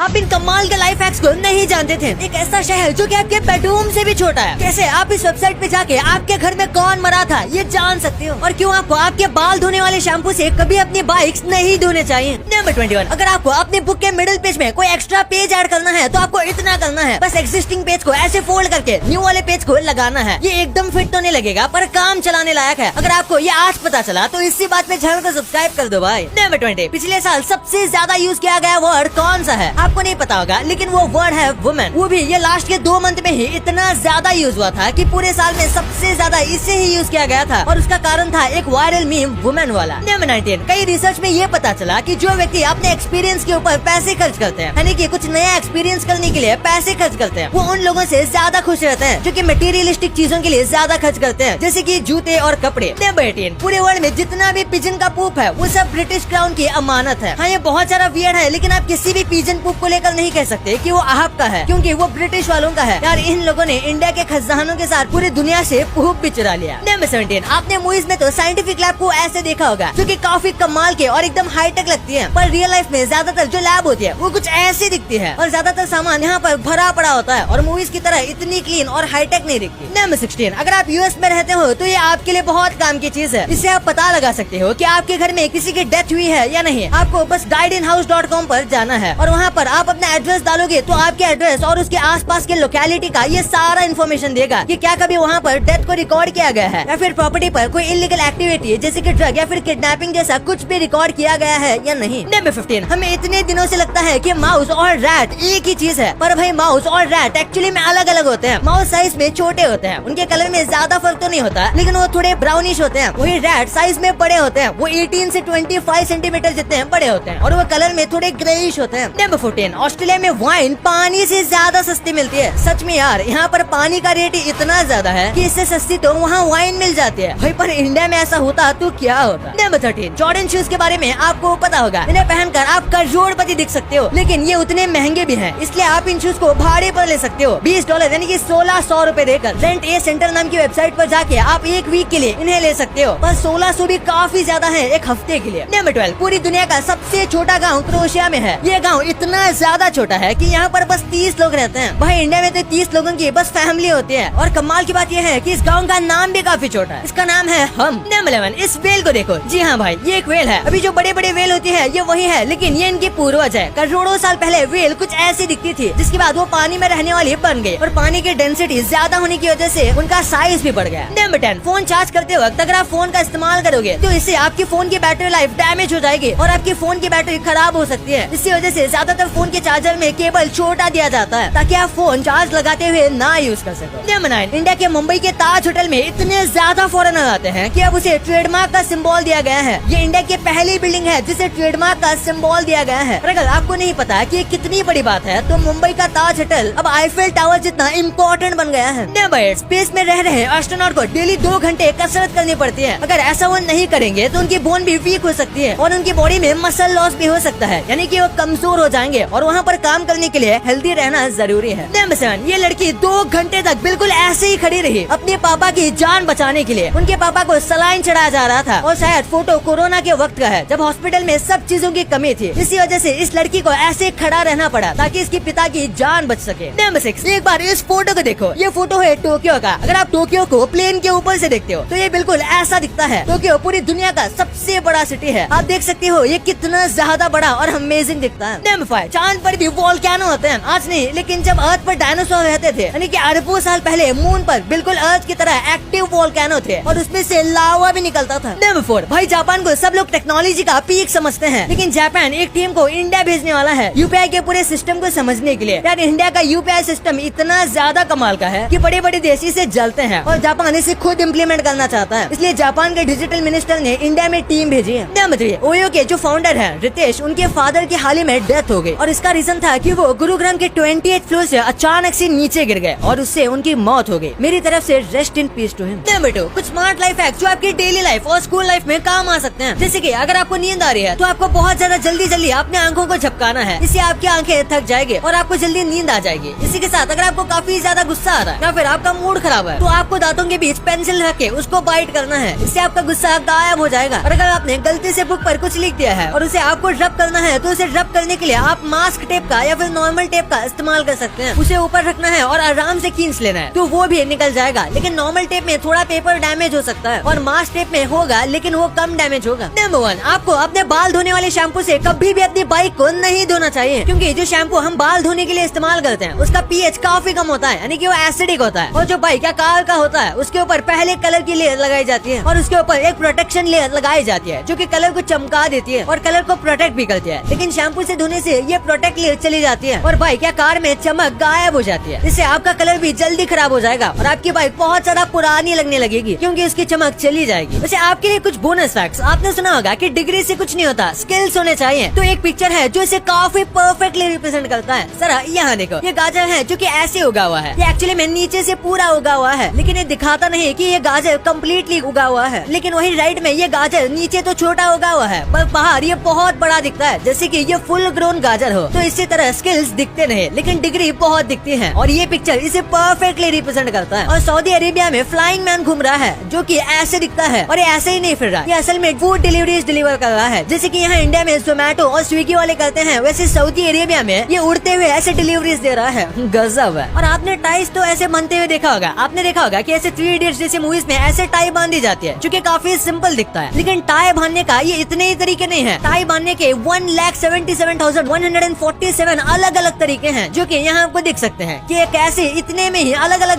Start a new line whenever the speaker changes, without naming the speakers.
आप इन कमाल के लाइफ हैक्स को नहीं जानते थे। एक ऐसा शहर जो कि आपके बेडरूम से भी छोटा है। कैसे आप इस वेबसाइट पे जाके आपके घर में कौन मरा था ये जान सकते हो। और क्यों आपको आपके बाल धोने वाले शैम्पू से कभी अपनी बाइक्स नहीं धोने चाहिए। नंबर 21, अगर आपको अपने बुक के मिडिल पेज में कोई एक्स्ट्रा पेज ऐड करना है तो आपको इतना करना है, बस एग्जिस्टिंग पेज को ऐसे फोल्ड करके न्यू वाले पेज को लगाना है। ये एकदम फिट तो नहीं लगेगा पर काम चलाने लायक है। अगर आपको ये आज पता चला तो इसी बात में चैनल को सब्सक्राइब कर दो भाई। नंबर 20, पिछले साल सबसे ज्यादा यूज किया गया वर्ड कौन सा है? आपको नहीं पता होगा लेकिन वो वर्ड है वुमेन। वो भी ये लास्ट के 2 मंथ में ही इतना ज्यादा यूज हुआ था कि पूरे साल में सबसे ज्यादा इसे ही यूज किया गया था। और उसका कारण था एक वायरल मीम वुमेन वाला। नंबर 19, कई रिसर्च में ये पता चला कि जो व्यक्ति अपने एक्सपीरियंस के ऊपर पैसे खर्च करते हैं, यानी कि कुछ नया एक्सपीरियंस करने के लिए पैसे खर्च करते हैं, वो उन लोगों से ज्यादा खुश रहते हैं जो कि मटेरियलिस्टिक चीजों के लिए ज्यादा खर्च करते हैं, जैसे कि जूते और कपड़े। नंबर 18, पूरे वर्ल्ड में जितना भी पिजन का पूप है वो सब ब्रिटिश क्राउन की अमानत है। हाँ, ये बहुत सारा वियर्ड है लेकिन आप किसी भी पिजन पूप को लेकर नहीं कह सकते कि वो आपका है, क्योंकि वो ब्रिटिश वालों का है। यार इन लोगों ने इंडिया के खजानों के साथ पूरी दुनिया से पूप भी चुरा लिया। नंबर 17, आपने मूवीज में तो साइंटिफिक लैब को ऐसे देखा होगा जो कि काफी कमाल के और एकदम हाईटेक लगती है, पर रियल लाइफ में ज्यादातर जो लैब होती है वो कुछ ऐसी दिखती है और ज्यादातर सामान यहाँ पर भरा पड़ा होता है और मूवीज की तरह इतनी क्लीन और हाईटेक नहीं दिखती। नंबर 16, अगर आप यूएस में रहते हो तो ये आपके लिए बहुत काम की चीज है। इससे आप पता लगा सकते हो कि आपके घर में किसी की डेथ हुई है या नहीं। आपको बस diedinhouse.com पर जाना है और वहाँ पर आप अपना एड्रेस डालोगे तो आपके एड्रेस और उसके आसपास के लोकेलिटी का ये सारा इन्फॉर्मेशन देगा कि क्या कभी वहाँ पर डेथ को रिकॉर्ड किया गया है या फिर प्रॉपर्टी पर कोई इलीगल एक्टिविटी जैसे कि ड्रग या फिर किडनैपिंग जैसा कुछ भी रिकॉर्ड किया गया है या नहीं। नंबर 15, हमें इतने दिनों से लगता है कि माउस और रैट एक ही चीज है, पर भाई माउस और रैट एक्चुअली में अलग अलग होते हैं। माउस साइज में छोटे होते हैं, उनके कलर में ज्यादा फर्क तो नहीं होता लेकिन वो थोड़े ब्राउनिश होते हैं। वही रैट साइज में बड़े होते हैं, वो 18 से 25 सेंटीमीटर जितने बड़े होते हैं और वो कलर में थोड़े ग्रेइश होते हैं। नंबर 14, ऑस्ट्रेलिया में वाइन पानी से ज्यादा सस्ती मिलती है। सच में यार, यहाँ पर पानी का रेट इतना ज्यादा है कि इससे सस्ती तो वहाँ वाइन मिल जाती है। भाई पर इंडिया में ऐसा होता तो क्या होता। नंबर 13, जॉर्डन शूज के बारे में आपको पता होगा। इन्हें पहनकर आप करोड़पति दिख सकते हो, लेकिन ये उतने महंगे भी हैं, इसलिए आप इन शूज को भाड़े पर ले सकते हो। $20 यानी कि 1600 रूपए देकर रेंट ए सेंटर नाम की वेबसाइट पर जाके आप एक वीक के लिए इन्हें ले सकते हो। पर 1600 भी काफी ज्यादा है एक हफ्ते के लिए। नंबर 12, पूरी दुनिया का सबसे छोटा गाँव क्रोएशिया में है। ये गाँव इतना ज्यादा छोटा है कि यहाँ पर बस 30 लोग रहते हैं। भाई इंडिया में तो 30 लोगों की बस फैमिली होती है। और कमाल की बात यह है कि इस गांव का नाम भी काफी छोटा है, इसका नाम है हम। नंबर 11, इस वेल को देखो। जी हाँ भाई, ये एक वेल है। अभी जो बड़े बड़े वेल होती है ये वही है, लेकिन ये इनकी पूर्वज है। करोड़ों साल पहले वेल कुछ ऐसी दिखती थी, जिसके बाद वो पानी में रहने वाली बन गई और पानी की डेंसिटी ज्यादा होने की वजह से उनका साइज भी बढ़ गया। नंबर 10, फोन चार्ज करते वक्त अगर आप फोन का इस्तेमाल करोगे तो इससे आपकी फोन की बैटरी लाइफ डैमेज हो जाएगी और आपकी फोन की बैटरी खराब हो सकती है। इसी वजह से ज्यादातर फोन के चार्जर में केबल छोटा दिया जाता है ताकि आप फोन चार्ज लगाते हुए ना यूज कर सको। नंबर 9, इंडिया के मुंबई के ताज होटल में इतने ज्यादा फॉरेनर आते हैं कि अब उसे ट्रेडमार्क का सिंबल दिया गया है। ये इंडिया की पहली बिल्डिंग है जिसे ट्रेडमार्क का सिंबल दिया गया है। और अगर आपको नहीं पता कि कितनी बड़ी बात है तो मुंबई का ताज होटल अब आईफेल टावर जितना इम्पोर्टेंट बन गया है। नंबर 8, स्पेस में रह रहे एस्ट्रोनॉट को डेली 2 घंटे कसरत करनी पड़ती है। अगर ऐसा वो नहीं करेंगे तो उनकी बोन भी वीक हो सकती है और उनकी बॉडी में मसल लॉस भी हो सकता है, यानी कि वो कमजोर हो जाएंगे और वहाँ पर काम करने के लिए हेल्दी रहना जरूरी है। नंबर 7, ये लड़की 2 घंटे तक बिल्कुल ऐसे ही खड़ी रही अपने पापा की जान बचाने के लिए। उनके पापा को सलाइन चढ़ाया जा रहा था और शायद फोटो कोरोना के वक्त का है जब हॉस्पिटल में सब चीजों की कमी थी। इसी वजह से इस लड़की को ऐसे खड़ा रहना पड़ा ताकि इसके पिता की जान बच सके। नंबर 6, एक बार इस फोटो को देखो। ये फोटो है टोक्यो का। अगर आप टोक्यो को प्लेन के ऊपर से देखते हो तो ये बिल्कुल ऐसा दिखता है। टोक्यो पूरी दुनिया का सबसे बड़ा सिटी है। आप देख सकते हो ये कितना ज्यादा बड़ा और अमेजिंग दिखता है। नंबर 5, चांद पर भी वोल्केनो होते हैं। आज नहीं, लेकिन जब अर्थ पर डायनासोर रहते थे, यानी कि अरबों साल पहले मून पर बिल्कुल अर्थ की तरह एक्टिव वोल्केनो थे और उसमें से लावा भी निकलता था। नंबर 4, भाई जापान को सब लोग टेक्नोलॉजी का पीक समझते हैं, लेकिन जापान एक टीम को इंडिया भेजने वाला है यूपीआई के पूरे सिस्टम को समझने के लिए। यार इंडिया का यूपीआई सिस्टम इतना ज्यादा कमाल का है कि बड़े बड़े देश इसे जलते हैं और जापान इसे खुद इम्प्लीमेंट करना चाहता है। इसलिए जापान के डिजिटल मिनिस्टर ने इंडिया में टीम भेजी है। नंबर 3, ओयो के जो फाउंडर है रितेश, उनके फादर की हाल ही में डेथ हो गई और इसका रीजन था कि वो गुरुग्राम के 28th फ्लोर से अचानक से नीचे गिर गए और उससे उनकी मौत हो गई। मेरी तरफ से rest in peace to him. Number 2, कुछ स्मार्ट लाइफ हैक्स जो आपकी डेली लाइफ और स्कूल लाइफ में काम आ सकते हैं। जैसे कि अगर आपको नींद आ रही है तो आपको बहुत ज्यादा जल्दी अपने आंखों को झपकाना है। इससे आपकी आंखें थक जाएगी और आपको जल्दी नींद आ जाएगी। इसी के साथ अगर आपको काफी ज्यादा गुस्सा आ रहा है या फिर आपका मूड खराब है तो आपको दांतों के बीच पेंसिल रख के उसको बाइट करना है। इससे आपका गुस्सा गायब हो जाएगा। और अगर आपने गलती से बुक पर कुछ लिख दिया है और उसे आपको रब करना है तो उसे रब करने के लिए आप मास्क टेप का या फिर नॉर्मल टेप का इस्तेमाल कर सकते हैं। उसे ऊपर रखना है और आराम से खींच लेना है तो वो भी निकल जाएगा। लेकिन नॉर्मल टेप में थोड़ा पेपर डैमेज हो सकता है और मास्क टेप में होगा लेकिन वो कम डैमेज होगा। नंबर 1, आपको अपने बाल धोने वाले शैम्पू से कभी भी अपनी बाइक को नहीं धोना चाहिए, क्योंकि जो शैम्पू हम बाल धोने के लिए इस्तेमाल करते हैं उसका पीएच काफी कम होता है, यानी कि वो एसिडिक होता है। और जो बाइक या कार का होता है उसके ऊपर पहले कलर की लेयर लगाई जाती है और उसके ऊपर एक प्रोटेक्शन लेयर लगाई जाती है जो कि कलर को चमका देती है और कलर को प्रोटेक्ट भी करती है। लेकिन शैम्पू से धोने से ये प्रोटेक्ट लेयर चली जाती है और बाइक या कार में चमक गायब हो जाती है। इससे आपका कलर भी जल्दी खराब हो जाएगा और आपकी बाइक बहुत ज्यादा पुरानी लगने लगेगी क्योंकि उसकी चमक चली जाएगी। वैसे आपके लिए कुछ बोनस फैक्ट्स। आपने सुना होगा कि डिग्री से कुछ नहीं होता, स्किल्स होने चाहिए। तो एक पिक्चर है जो इसे काफी परफेक्टली रिप्रेजेंट करता है। सर यहाँ देखो, ये गाजर है जो कि ऐसे उगा हुआ है। ये एक्चुअली में नीचे से पूरा उगा हुआ है, लेकिन ये दिखाता नहीं कि ये गाजर कम्प्लीटली उगा हुआ है। लेकिन वही राइट में ये गाजर नीचे तो छोटा उगा हुआ है पर बाहर ये बहुत बड़ा दिखता है, जैसे कि ये फुल ग्रोन गाजर हो। तो इसी तरह स्किल्स दिखते नहीं लेकिन डिग्री बहुत दिखती है और ये पिक्चर इसे परफेक्टली रिप्रेजेंट करता है। और सऊदी अरेबिया में फ्लाइंग मैन घूम रहा है जो कि ऐसे दिखता है और ये ऐसे ही नहीं फिर रहा, ये असल में फूड डिलीवरीज डिलीवर कर रहा है। जैसे कि यहाँ इंडिया में जोमेटो और स्विगी वाले करते हैं, वैसे सऊदी अरेबिया में ये उड़ते हुए ऐसे डिलीवरीज दे रहा है। गजब है। और आपने टाइज तो ऐसे बनते हुए देखा होगा। आपने देखा होगा कि ऐसे 3 इडियट्स जैसे मूवीज में ऐसे टाई बांधी जाती है जो कि काफी सिंपल दिखता है। लेकिन टाई बांधने का ये इतने ही तरीके नहीं है। टाई बांधने के 1,77,147 अलग अलग तरीके हैं जो कि यहाँ आपको दिख सकते हैं कि कैसे इतने में ही अलग अलग